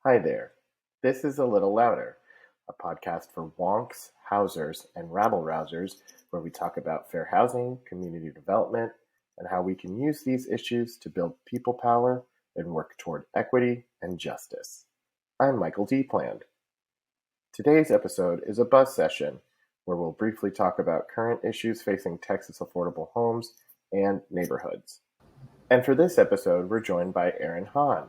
Hi there. This is A Little Louder, a podcast for wonks, housers, and rabble-rousers where we talk about fair housing, community development, and how we can use these issues to build people power and work toward equity and justice. I'm Michael D. Pland. Today's episode is a buzz session where we'll briefly talk about current issues facing Texas affordable homes and neighborhoods. And for this episode, we're joined by Erin Hahn,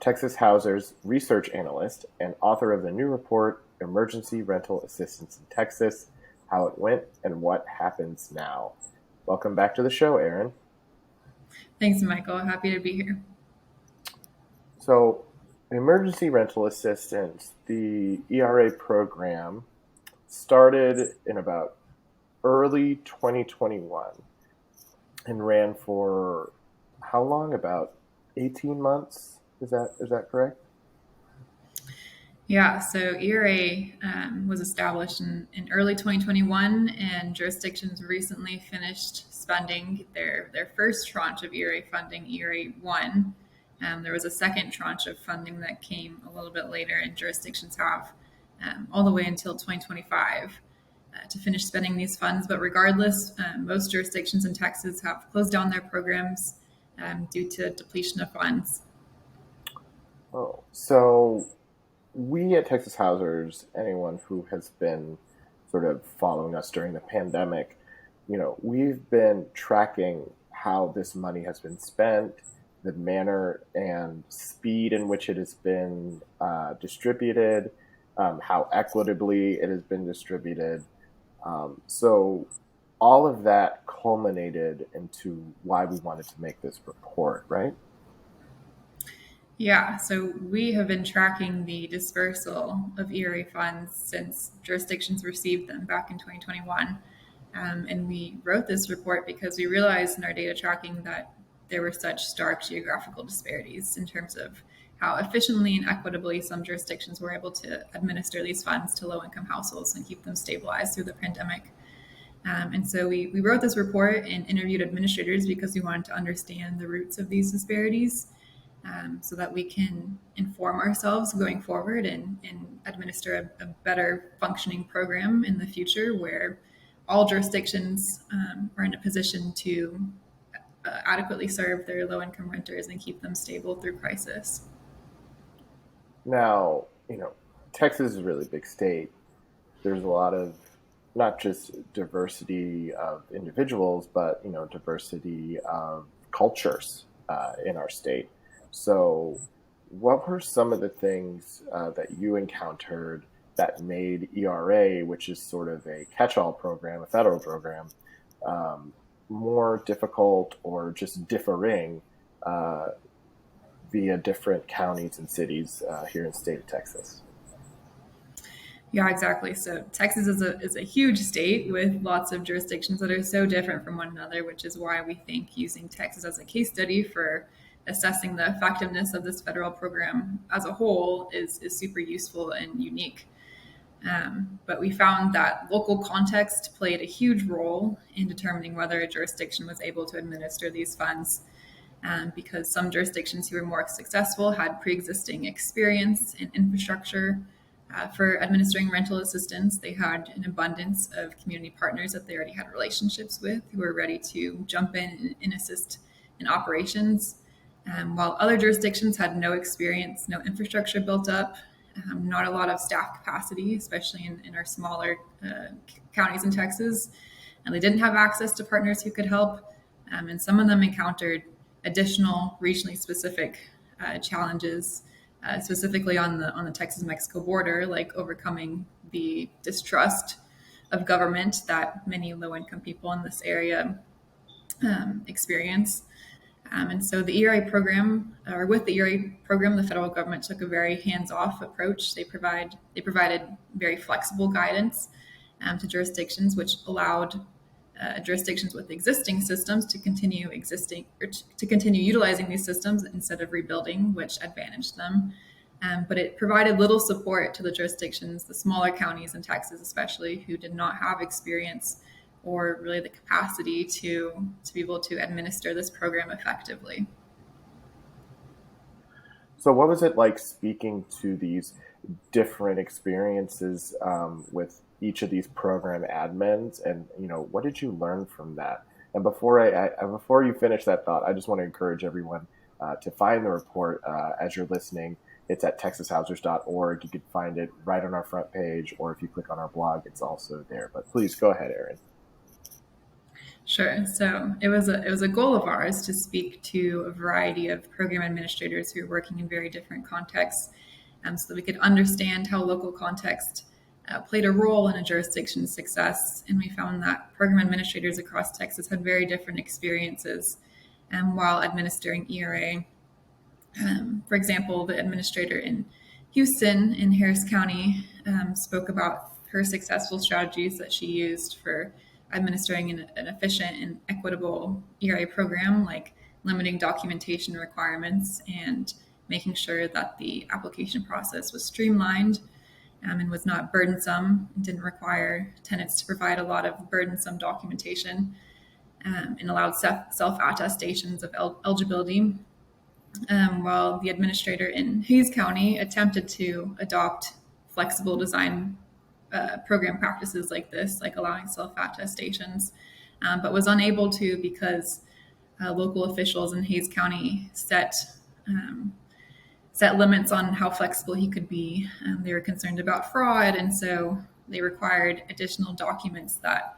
Texas Housers research analyst and author of the new report, Emergency Rental Assistance in Texas, How It Went and What Happens Now. Welcome back to the show, Erin. Thanks, Michael. Happy to be here. So, emergency rental assistance, the ERA program, started in about early 2021 and ran for how long? About 18 months? Is that correct? Yeah, so ERA was established in early 2021, and jurisdictions recently finished spending their first tranche of ERA funding, ERA 1. There was a second tranche of funding that came a little bit later, and jurisdictions have all the way until 2025 to finish spending these funds. But regardless, most jurisdictions in Texas have closed down their programs due to depletion of funds. Oh, so we at Texas Housers, anyone who has been sort of following us during the pandemic, we've been tracking how this money has been spent, the manner and speed in which it has been distributed, how equitably it has been distributed. So all of that culminated into why we wanted to make this report, right? Yeah, so we have been tracking the dispersal of ERA funds since jurisdictions received them back in 2021. And we wrote this report because we realized in our data tracking that there were such stark geographical disparities in terms of how efficiently and equitably some jurisdictions were able to administer these funds to low-income households and keep them stabilized through the pandemic. And so we wrote this report and interviewed administrators because we wanted to understand the roots of these disparities so that we can inform ourselves going forward and administer a better functioning program in the future where all jurisdictions are in a position to adequately serve their low-income renters and keep them stable through crisis. Now, Texas is a really big state. There's a lot of not just diversity of individuals, but diversity of cultures in our state. So, what were some of the things that you encountered that made ERA, which is sort of a catch-all program, a federal program, um, more difficult or just differing uh, via different counties and cities here in the state of Texas? Yeah, exactly. So Texas is a huge state with lots of jurisdictions that are so different from one another, which is why we think using Texas as a case study for assessing the effectiveness of this federal program as a whole is super useful and unique. But we found that local context played a huge role in determining whether a jurisdiction was able to administer these funds. Because some jurisdictions who were more successful had pre-existing experience and infrastructure for administering rental assistance. They had an abundance of community partners that they already had relationships with who were ready to jump in and assist in operations. While other jurisdictions had no experience, no infrastructure built up, not a lot of staff capacity, especially in our smaller counties in Texas, and they didn't have access to partners who could help. And some of them encountered additional regionally specific challenges, specifically on the Texas-Mexico border, like overcoming the distrust of government that many low-income people in this area experience. And so the ERA program, or with the ERA program, the federal government took a very hands-off approach. They provided very flexible guidance to jurisdictions, which allowed jurisdictions with existing systems to continue utilizing these systems instead of rebuilding, which advantaged them. But it provided little support to the jurisdictions, the smaller counties in Texas especially, who did not have experience or really the capacity to be able to administer this program effectively. So, what was it like speaking to these different experiences with each of these program admins, and what did you learn from that? And before you finish that thought, I just want to encourage everyone to find the report as you're listening. It's at texashousers.org. You can find it right on our front page, or if you click on our blog, it's also there. But please go ahead, Erin. Sure. So it was a goal of ours to speak to a variety of program administrators who are working in very different contexts, so that we could understand how local context played a role in a jurisdiction's success. And we found that program administrators across Texas had very different experiences while administering ERA. For example, the administrator in Houston in Harris County spoke about her successful strategies that she used for administering an efficient and equitable ERA program, like limiting documentation requirements and making sure that the application process was streamlined and was not burdensome and didn't require tenants to provide a lot of burdensome documentation, and allowed self-attestations of eligibility, while the administrator in Hayes County attempted to adopt flexible design program practices like this, like allowing self-attestations, but was unable to because local officials in Hayes County set limits on how flexible he could be. They were concerned about fraud, and so they required additional documents that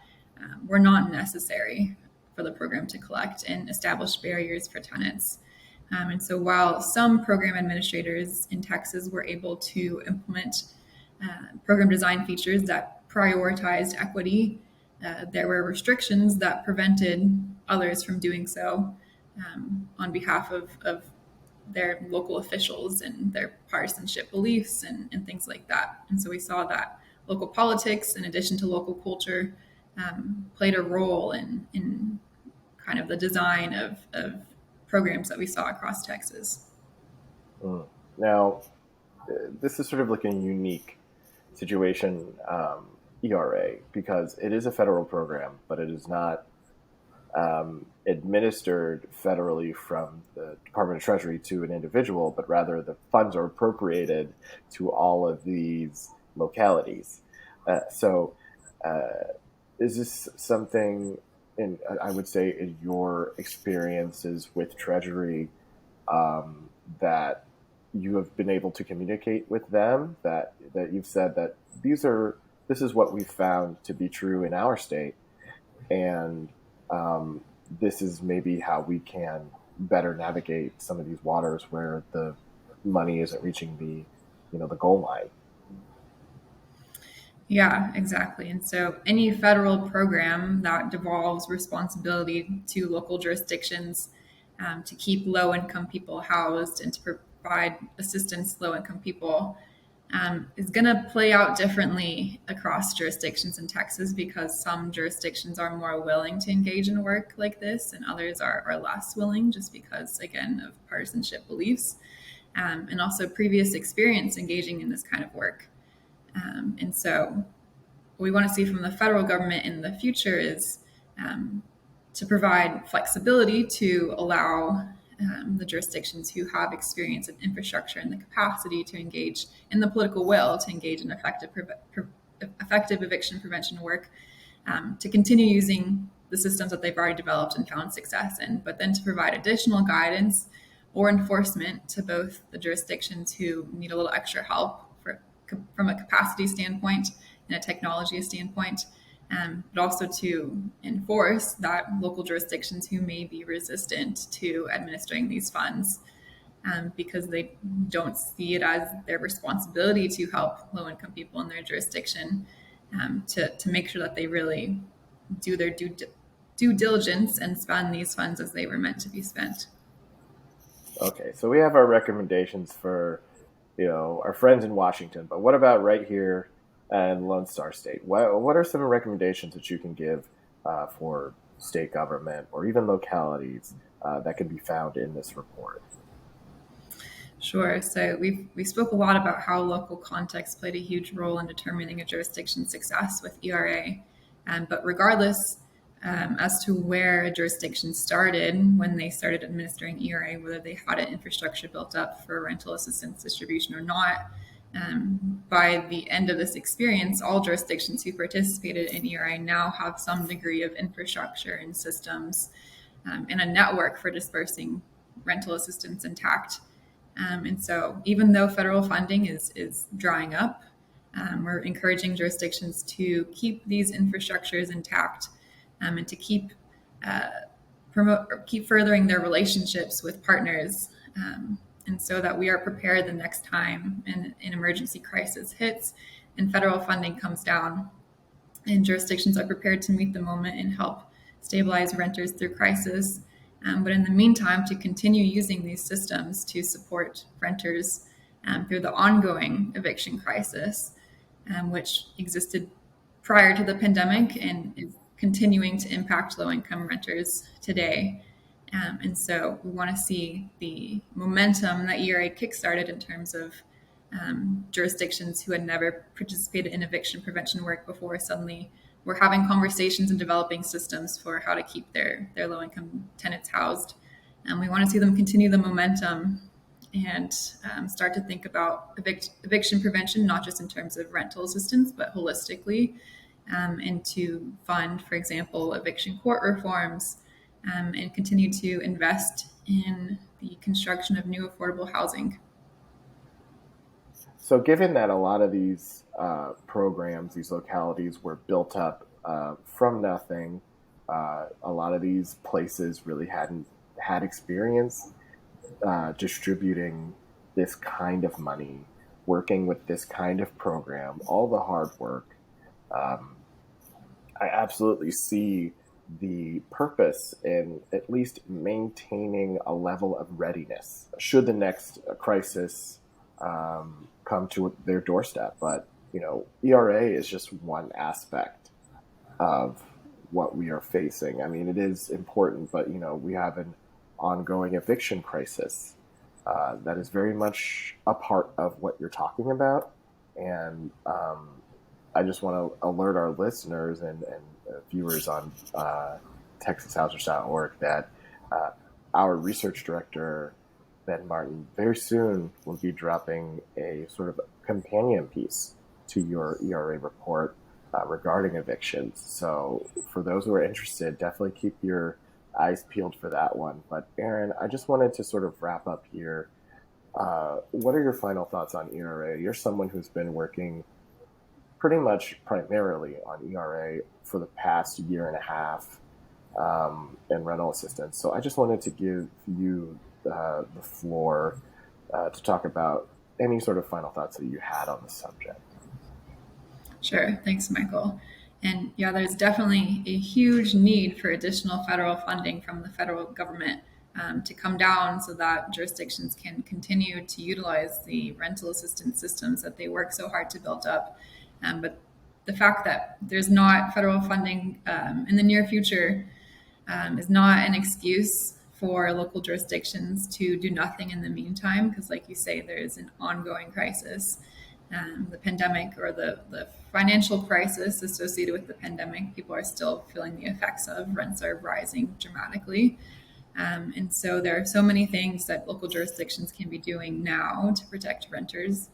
were not necessary for the program to collect and established barriers for tenants. And so while some program administrators in Texas were able to implement program design features that prioritized equity, there were restrictions that prevented others from doing so on behalf of their local officials and their partisanship beliefs and things like that. And so we saw that local politics, in addition to local culture, played a role in kind of the design of programs that we saw across Texas. Now, this is sort of like a unique situation, ERA, because it is a federal program, but it is not administered federally from the Department of Treasury to an individual, but rather the funds are appropriated to all of these localities. So, is this something, I would say, in your experiences with Treasury, that you have been able to communicate with them, that you've said that this is what we've found to be true in our state, and this is maybe how we can better navigate some of these waters where the money isn't reaching the goal line. Yeah, exactly. And so any federal program that devolves responsibility to local jurisdictions to keep low income people housed and to provide assistance to low income people is going to play out differently across jurisdictions in Texas, because some jurisdictions are more willing to engage in work like this and others are less willing, just because, again, of partisanship beliefs and also previous experience engaging in this kind of work. And so what we want to see from the federal government in the future is to provide flexibility to allow the jurisdictions who have experience in infrastructure and the capacity to engage in the political will to engage in effective eviction prevention work, to continue using the systems that they've already developed and found success in, but then to provide additional guidance or enforcement to both the jurisdictions who need a little extra help from a capacity standpoint and a technology standpoint, but also to enforce that local jurisdictions who may be resistant to administering these funds because they don't see it as their responsibility to help low-income people in their jurisdiction, to make sure that they really do their due diligence and spend these funds as they were meant to be spent. Okay, so we have our recommendations for our friends in Washington, but what about right here in Lone Star State? What are some recommendations that you can give for state government or even localities that can be found in this report? Sure. So we spoke a lot about how local context played a huge role in determining a jurisdiction's success with ERA. But regardless as to where a jurisdiction started when they started administering ERA, whether they had an infrastructure built up for rental assistance distribution or not. By the end of this experience, all jurisdictions who participated in ERA now have some degree of infrastructure and systems and a network for dispersing rental assistance intact. And so, even though federal funding is drying up, we're encouraging jurisdictions to keep these infrastructures intact and to keep furthering their relationships with partners, and so that we are prepared the next time an emergency crisis hits and federal funding comes down, and jurisdictions are prepared to meet the moment and help stabilize renters through crisis. But in the meantime, to continue using these systems to support renters through the ongoing eviction crisis, which existed prior to the pandemic and is continuing to impact low-income renters today. And so we want to see the momentum that ERA kickstarted in terms of jurisdictions who had never participated in eviction prevention work before suddenly were having conversations and developing systems for how to keep their low-income tenants housed. And we want to see them continue the momentum and start to think about eviction prevention, not just in terms of rental assistance, but holistically, and to fund, for example, eviction court reforms, and continue to invest in the construction of new affordable housing. So, given that a lot of these programs, these localities were built up from nothing, a lot of these places really hadn't had experience distributing this kind of money, working with this kind of program, all the hard work. I absolutely see the purpose in at least maintaining a level of readiness should the next crisis come to their doorstep. But ERA is just one aspect of what we are facing. I mean, it is important, but we have an ongoing eviction crisis that is very much a part of what you're talking about. And I just want to alert our listeners and viewers on texashousers.org that our research director, Ben Martin, very soon will be dropping a sort of companion piece to your ERA report regarding evictions. So for those who are interested, definitely keep your eyes peeled for that one. But Erin, I just wanted to sort of wrap up here. What are your final thoughts on ERA? You're someone who's been working pretty much primarily on ERA for the past year and a half in rental assistance. So I just wanted to give you the floor to talk about any sort of final thoughts that you had on the subject. Sure. Thanks, Michael. And yeah, there's definitely a huge need for additional federal funding from the federal government to come down so that jurisdictions can continue to utilize the rental assistance systems that they work so hard to build up. But the fact that there's not federal funding in the near future is not an excuse for local jurisdictions to do nothing in the meantime, because like you say, there is an ongoing crisis. The pandemic or the financial crisis associated with the pandemic, people are still feeling the effects of. Rents are rising dramatically. And so there are so many things that local jurisdictions can be doing now to protect renters.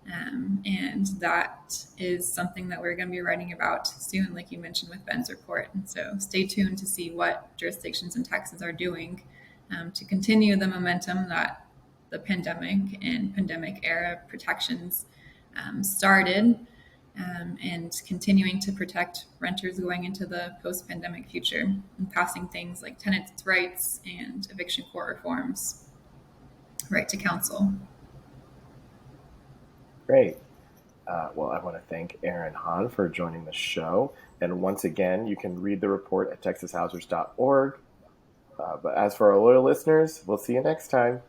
And that is something that we're going to be writing about soon, like you mentioned with Ben's report. And so stay tuned to see what jurisdictions in Texas are doing to continue the momentum that the pandemic and pandemic era protections started, and continuing to protect renters going into the post-pandemic future and passing things like tenants' rights and eviction court reforms, right to counsel. Great. Well, I want to thank Erin Hahn for joining the show. And once again, you can read the report at texashousers.org. But as for our loyal listeners, we'll see you next time.